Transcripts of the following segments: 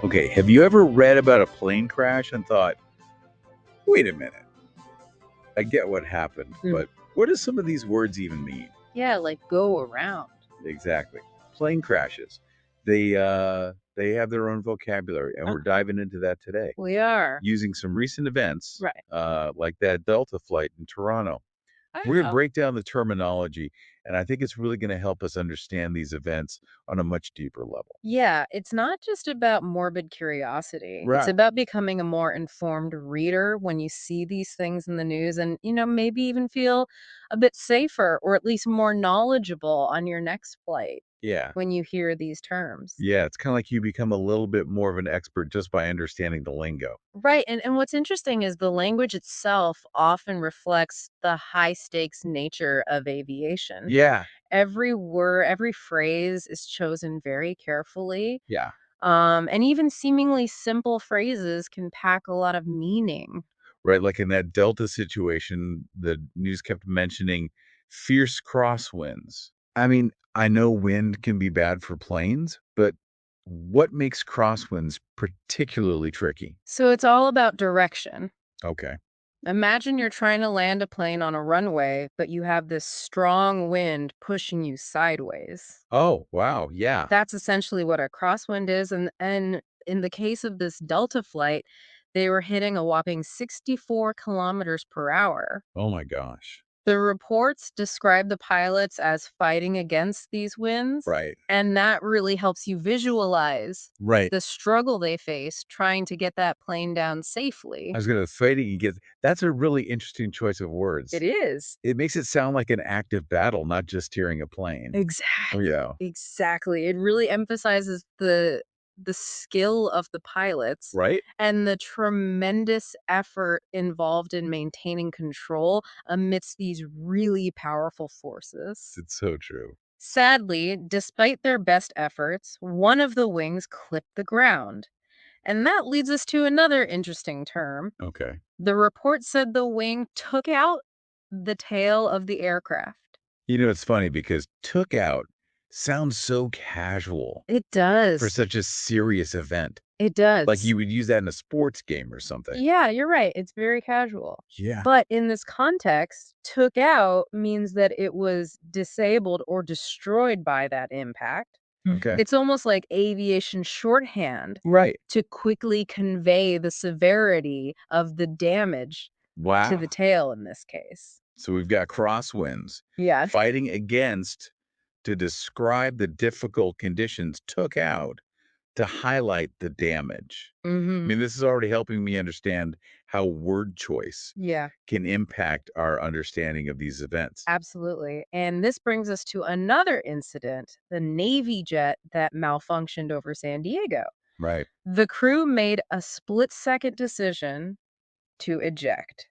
Okay, have you ever read about a plane crash and thought, wait a minute, I get what happened, Mm. but what do some of these words even mean? Yeah, like go around. Exactly. Plane crashes. They have their own vocabulary, and Uh, we're diving into that today we are. using some recent events, Right. like that Delta flight in Toronto. We're going to Oh. break down the terminology, and I think it's really going to help us understand these events on a much deeper level. Yeah, it's not just about morbid curiosity. It's Right. about becoming a more informed reader when you see these things in the news and, maybe even feel a bit safer or at least more knowledgeable on your next flight Yeah. when you hear these terms. Yeah, it's kinda like you become a little bit more of an expert just by understanding the lingo. Right. And what's interesting is the language itself often reflects the high stakes nature of aviation. Yeah, Every word, every phrase is chosen very carefully. yeah. And even seemingly simple phrases can pack a lot of meaning. Right, like in that Delta situation, the news kept mentioning fierce crosswinds. I mean, I know wind can be bad for planes, but what makes crosswinds particularly tricky? So it's all about direction. Okay. Imagine you're trying to land a plane on a runway, but you have this strong wind pushing you sideways. Oh, wow, yeah. That's essentially what a crosswind is. And in the case of this Delta flight, they were hitting a whopping 64 kilometers per hour. Oh my gosh. The reports describe the pilots as fighting against these winds, Right, and that really helps you visualize right. the struggle they face trying to get that plane down I safely. was gonna fighting against that's a really interesting choice of It words. is. It makes it sound like an active battle, not just hearing a plane. Oh, Exactly. yeah. Exactly. It really emphasizes the skill of the pilots Right? and the tremendous effort involved in maintaining control amidst these really powerful forces. It's so true. Sadly, despite their best efforts, one of the wings clipped the ground. And that leads us to another interesting term. Okay. The report said the wing took out the tail of the aircraft. It's funny because "took out" sounds so casual It for does. such a serious event. It Like does. you would use that in a sports game or something. Yeah, you're right. It's very casual. Yeah. But in this context, took out means that it was disabled or destroyed by that impact. Okay. It's almost like aviation shorthand Right. to quickly convey the severity of the damage to the Wow. tail in this case. So we've got crosswinds Yeah. fighting against to describe the difficult conditions, took out to highlight the damage. I Mhm. mean, this is already helping me understand how word choice Yeah, can impact our understanding of these events. absolutely. And this brings us to another incident, the Navy jet that malfunctioned over San Diego. Right. The crew made a split-second decision to eject,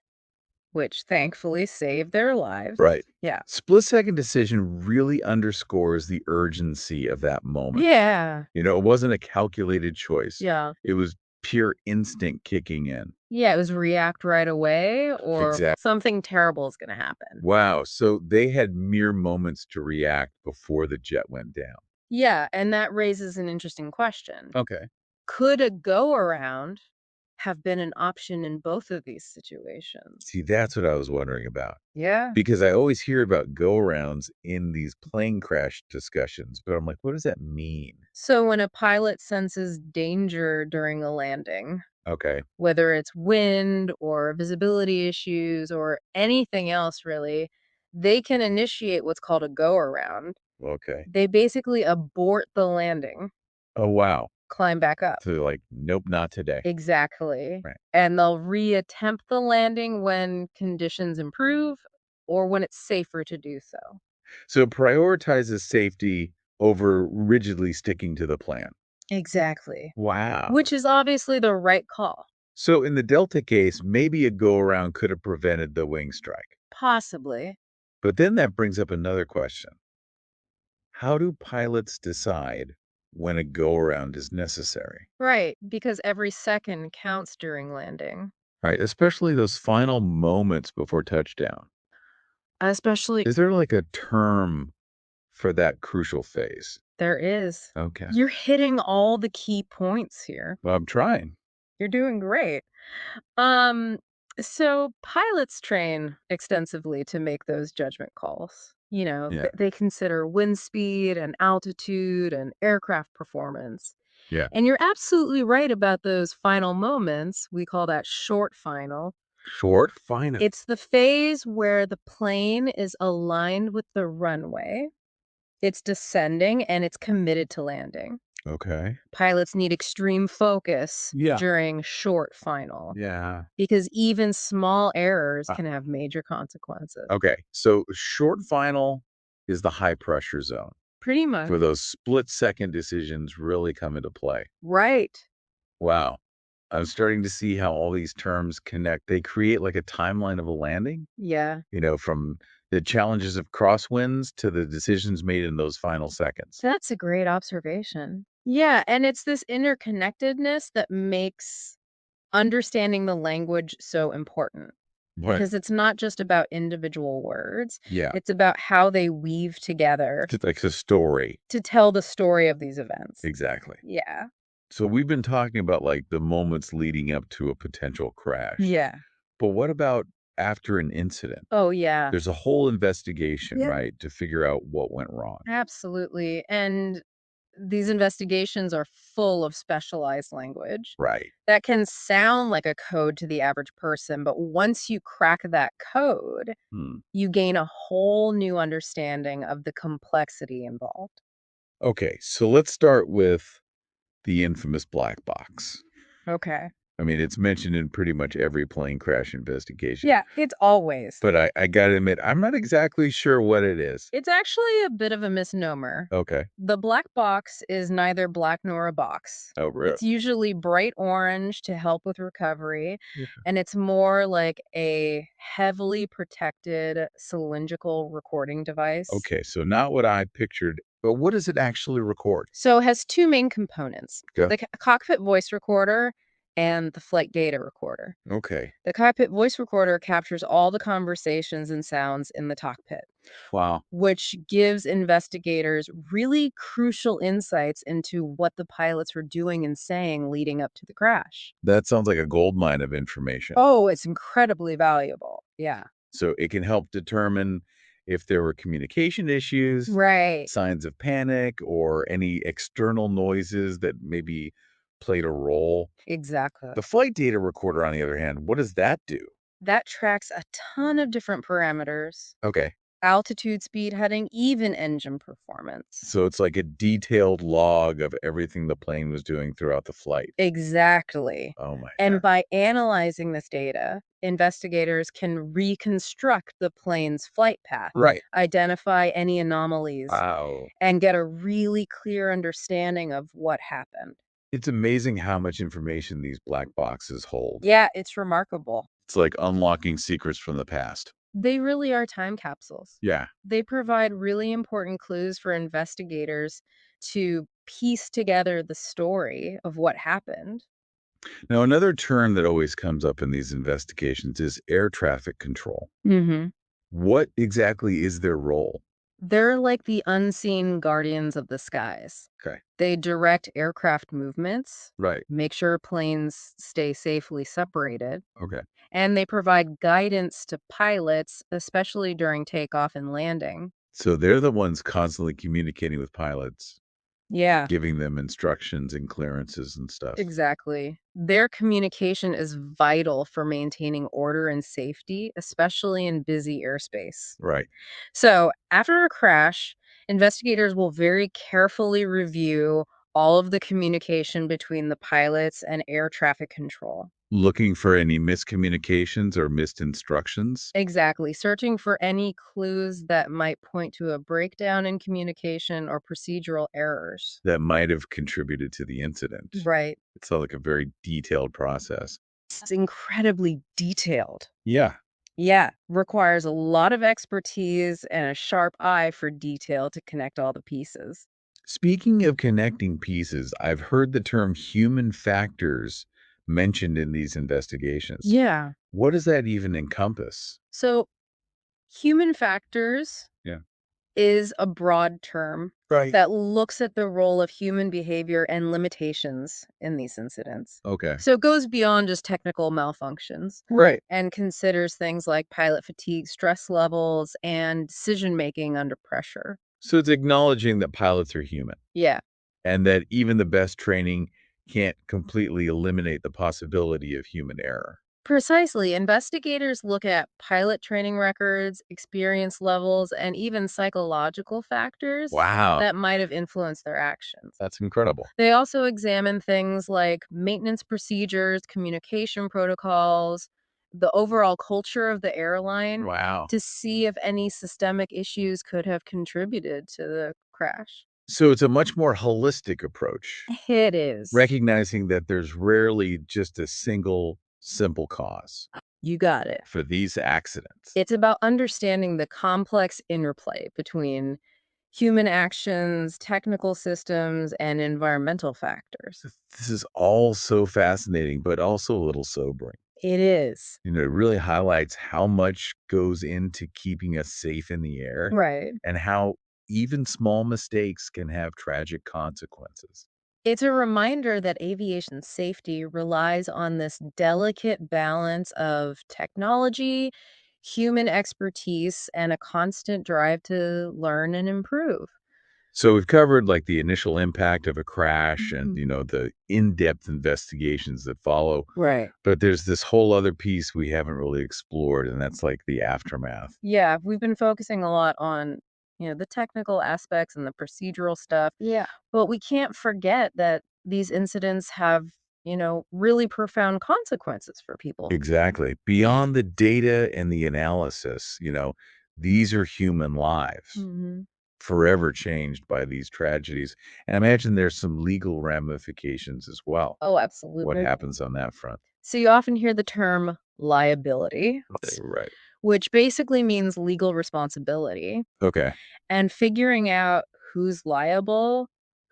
which thankfully saved their lives. Right. Yeah. Split-second decision really underscores the urgency of that moment. Yeah. It wasn't a calculated choice. Yeah. It was pure instinct kicking in. Yeah, it was react right away or Exactly. something terrible is gonna happen. Wow, so they had mere moments to react before the jet went down. Yeah, and that raises an interesting question. Okay. Could a go-around have been an option in both of these situations? See, that's what I was wondering about, Yeah. because I always hear about go-arounds in these plane crash discussions, but I'm like, "What does that mean?" So when a pilot senses danger during a landing, Okay, whether it's wind or visibility issues or anything else really, they can initiate what's called a go around. okay. They basically abort the landing, Oh, wow. climb back up. So, like, "Nope, not today." Exactly. Right. And they'll reattempt the landing when conditions improve or when it's safer to do so. So it prioritizes safety over rigidly sticking to the plan. Exactly. Wow. Which is obviously the right call. So in the Delta case, maybe a go-around could have prevented the wing strike. Possibly. But then that brings up another question. How do pilots decide when a go-around is necessary? Right. Because every second counts during landing. Right, especially those final moments before touchdown. Especially Is there like a term for that crucial phase? There is. Okay. You're hitting all the key points here. Well, I'm trying. You're doing great. Um, so pilots train extensively to make those judgment calls. Yeah. They consider wind speed and altitude and aircraft performance. Yeah. And you're absolutely right about those final moments. We call that short final. Short final. It's the phase where the plane is aligned with the runway, it's descending, and it's committed to landing. Okay. Pilots need extreme focus Yeah. during short final Yeah. because even small errors Uh, can have major consequences. okay. So short final is the high pressure zone Pretty much. where those split second decisions really come into play. Right. Wow. I'm starting to see how all these terms connect. They create like a timeline of a landing, Yeah. from the challenges of crosswinds to the decisions made in those final seconds. That's a great observation. Yeah. And it's this interconnectedness that makes understanding the language so important Right. because it's not just about individual words, Yeah. it's about how they weave together It's like a story. to tell the story of these events. Exactly. Yeah. So we've been talking about like the moments leading up to a potential crash. Yeah. But what about after an incident? Oh, yeah. There's a whole investigation, Yeah. right, to figure out what went wrong. Absolutely. And these investigations are full of specialized language Right. that can sound like a code to the average person, but once you crack that code, Hmm. you gain a whole new understanding of the complexity involved. Okay, so let's start with the infamous black box. Okay. I mean, it's mentioned in pretty much every plane crash investigation. Yeah, it's always. But I gotta admit, I'm not exactly sure what it is. It's actually a bit of a misnomer. Okay. The black box is neither black nor a box. Oh, really? It's usually bright orange to help with recovery, Yeah. and it's more like a heavily protected cylindrical recording device. Okay, so not what I pictured, but what does it actually record? So it has two main components, Okay. the cockpit voice recorder and the flight data recorder. Okay. The cockpit voice recorder captures all the conversations and sounds in the cockpit, Wow. which gives investigators really crucial insights into what the pilots were doing and saying leading up to the crash. That sounds like a gold mine of information. Oh, it's incredibly valuable. Yeah. So it can help determine if there were communication issues, Right. signs of panic, or any external noises that maybe played a role. Exactly. The flight data recorder, on the other hand, what does that do? That tracks a ton of different parameters: Okay. altitude, speed, heading, even engine performance. So it's like a detailed log of everything the plane was doing throughout the flight. Exactly. Oh my And God. by analyzing this data, investigators can reconstruct the plane's flight path, Right. identify any anomalies, Wow. and get a really clear understanding of what happened. It's amazing how much information these black boxes hold. Yeah, it's remarkable. It's like unlocking secrets from the past. They really are time capsules. Yeah. They provide really important clues for investigators to piece together the story of what happened. Now, another term that always comes up in these investigations is air traffic control. Mhm. What exactly is their role? They're like the unseen guardians of the skies. Okay. They direct aircraft movements, Right. make sure planes stay safely separated, Okay. and they provide guidance to pilots, especially during takeoff and landing. So they're the ones constantly communicating with pilots, Yeah, giving them instructions and clearances and stuff. exactly. Their communication is vital for maintaining order and safety, especially in busy airspace. Right. So, after a crash, investigators will very carefully review all of the communication between the pilots and air traffic control. Looking for any miscommunications or missed instructions Exactly, searching for any clues that might point to a breakdown in communication or procedural errors. that might have contributed to the incident. Right. It sounds like a very detailed process. It's incredibly detailed. Yeah. Yeah, requires a lot of expertise and a sharp eye for detail to connect all the pieces. Speaking of connecting pieces, I've heard the term human factors mentioned in these investigations. Yeah. What does that even encompass? So, human factors Yeah. is a broad term Right. that looks at the role of human behavior and limitations in these incidents. Okay. So it goes beyond just technical malfunctions Right. and considers things like pilot fatigue, stress levels, and decision making under pressure. So it's acknowledging that pilots are human Yeah. and that even the best training can't completely eliminate the possibility of human error. Precisely. Investigators look at pilot training records, experience levels, and even psychological factors Wow. that might have influenced their actions. That's incredible. They also examine things like maintenance procedures, communication protocols, the overall culture of the airline Wow. to see if any systemic issues could have contributed to the crash. So it's a much more holistic approach, It is. recognizing that there's rarely just a single simple cause You got it. for these accidents. It's about understanding the complex interplay between human actions, technical systems, and environmental factors. This is all so fascinating, but also a little sobering. It is. It really highlights how much goes into keeping us safe in the air Right. and how even small mistakes can have tragic consequences. It's a reminder that aviation safety relies on this delicate balance of technology, human expertise, and a constant drive to learn and improve. So we've covered like the initial impact of a crash and, Mhm. the in-depth investigations that follow. Right. But there's this whole other piece we haven't really explored, and that's like the aftermath. Yeah, we've been focusing a lot on, the technical aspects and the procedural stuff, Yeah. but we can't forget that these incidents have, really profound consequences for people. Exactly. Beyond the data and the analysis, these are human lives Mhm. forever changed by these tragedies. And I imagine there's some legal ramifications as well. Oh, What absolutely. happens on that front? So you often hear the term liability, Right. which basically means legal responsibility, Okay. and figuring out who's liable,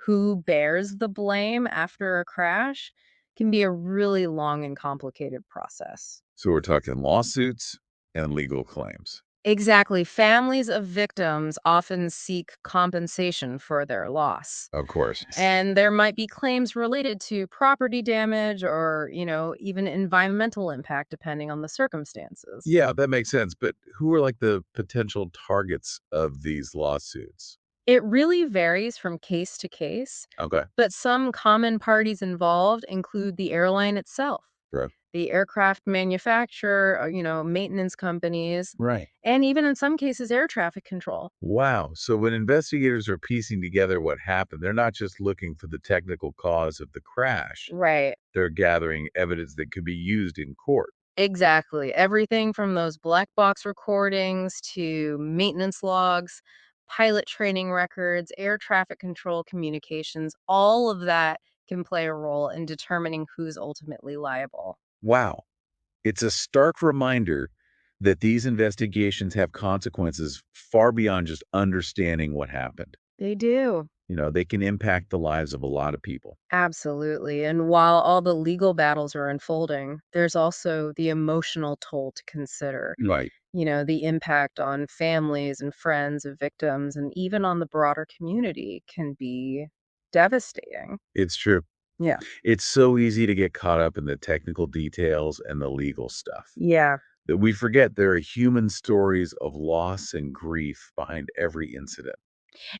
who bears the blame after a crash can be a really long and complicated process. So we're talking lawsuits and legal claims. Exactly. Families of victims often seek compensation for their loss. Of course. And there might be claims related to property damage or, even environmental impact, depending on the circumstances. Yeah, that makes sense. But who are like the potential targets of these lawsuits? It really varies from case to case, Okay. but some common parties involved include the airline itself, Sure. the aircraft manufacturer, maintenance companies, Right. and even in some cases, air traffic control. Wow. So when investigators are piecing together what happened, they're not just looking for the technical cause of the crash, Right. they're gathering evidence that could be used in court. Exactly. Everything from those black box recordings to maintenance logs, pilot training records, air traffic control communications, all of that can play a role in determining who's ultimately liable. Wow. It's a stark reminder that these investigations have consequences far beyond just understanding what happened. They do. They can impact the lives of a lot of people. Absolutely. And while all the legal battles are unfolding, there's also the emotional toll to consider. Right. The impact on families and friends of victims and even on the broader community can be devastating. It's true. Yeah. It's so easy to get caught up in the technical details and the legal stuff Yeah. that we forget there are human stories of loss and grief behind every incident.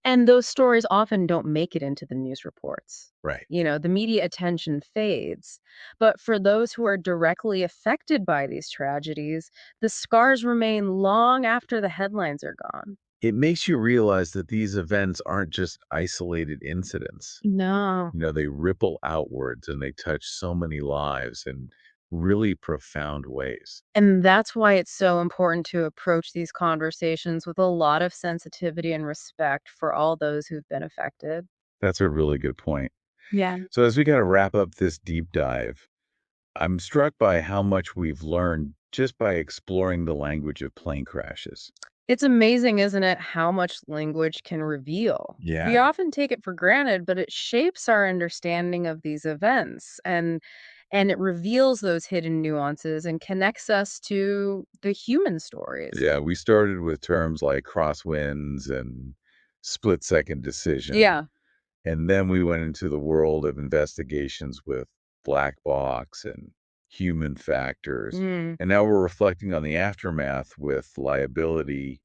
And those stories often don't make it into the news reports. Right. The media attention fades. But for those who are directly affected by these tragedies, the scars remain long after the headlines are gone. It makes you realize that these events aren't just isolated incidents. No. They ripple outwards and they touch so many lives in really profound ways. And that's why it's so important to approach these conversations with a lot of sensitivity and respect for all those who've been affected. That's a really good point. Yeah. So, as we kind of wrap up this deep dive, I'm struck by how much we've learned just by exploring the language of plane crashes. It's amazing, isn't it, how much language can reveal? We Yeah. often take it for granted, but it shapes our understanding of these events. And And it reveals those hidden nuances and connects us to the human stories. Yeah, we started with terms like crosswinds and split-second decision, Yeah. and then we went into the world of investigations with black box and human factors, Mm. and now we're reflecting on the aftermath with liability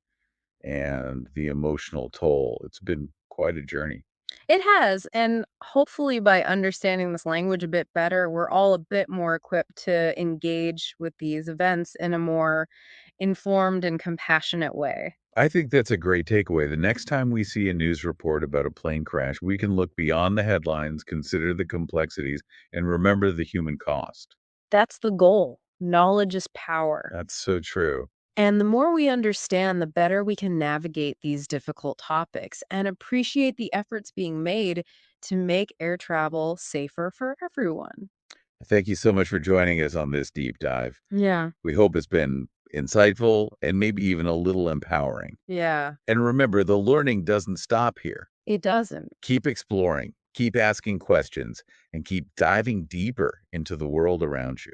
and the emotional toll. It's been quite a journey. It has, and hopefully by understanding this language a bit better, we're all a bit more equipped to engage with these events in a more informed and compassionate way. I think that's a great takeaway. The next time we see a news report about a plane crash, we can look beyond the headlines, consider the complexities, and remember the human cost. That's the goal. Knowledge is power. That's so true. And the more we understand, the better we can navigate these difficult topics and appreciate the efforts being made to make air travel safer for everyone. Thank you so much for joining us on this deep dive. Yeah. We hope it's been insightful and maybe even a little empowering. Yeah. And remember, the learning doesn't stop here. It doesn't. Keep exploring, keep asking questions, and keep diving deeper into the world around you.